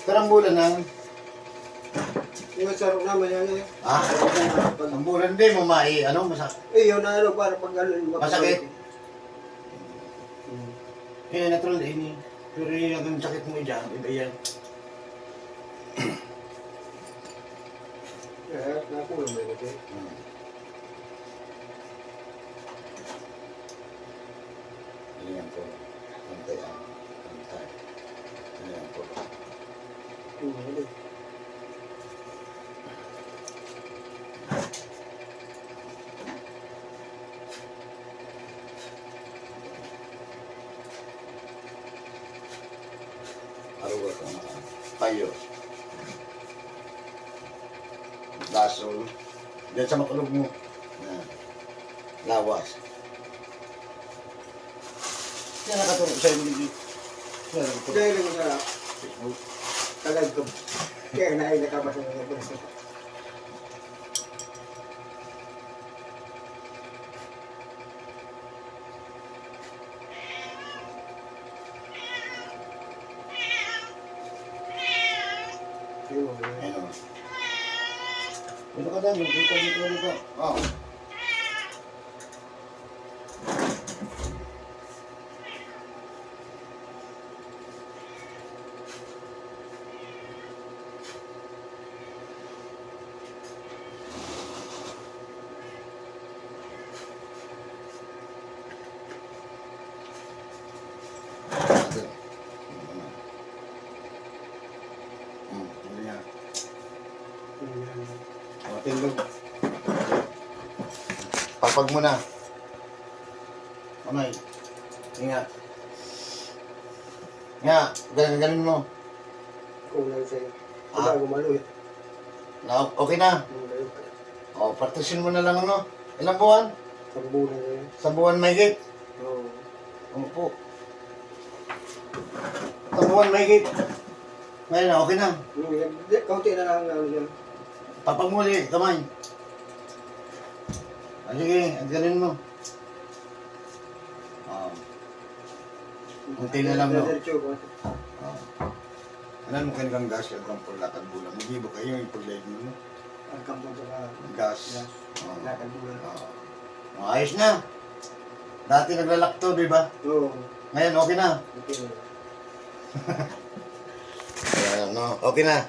Karambulan na. Yung sarap naman yan eh. Ah? Karambulan din mo ano, masakit. Eh, yun na ano, para pag ano. Masakit? Eh, natural din eh. Pero yung sakit mo dyan, iba yan. Eh, nakulang mo yun eh. Ganyan po. Pantay ang. Pantay. Ganyan po. Aruga ko na. Payo. Gasol. Diyan sa makulog mo. Yan. Lawas. Yan nakatulog sa'yo hindi. Dahil lang sa talag ko. Kaya naay nakabasa ng mga pulso. Ayun. Dito ka dyan. Dito. Oh. Tindog. Papag mo na. Amay. Ingat. Nga, ganun mo. Kulang sa'yo. Diba, gumalo eh. Okay na. O, partition mo na lang ano. Ilang buwan? Sambunan na yun. Sa buwan may gate. Oo. Opo. Sa buwan may gate. Ngayon na, okay na. Kaunti na lang ang yan. Papagmuli, kamay. Sige, ganin mo. Kunti na lang, no? Ano mo kanilang gas yung kampul lakad bulan? Magibo kayo yung pag-leg mo, no? Ang kampul sa gas. lakad bulan. Ayos na. Dati naglalakto, di ba? Oo. Ngayon, okay na. Okay na. Ayan, no? Okay na.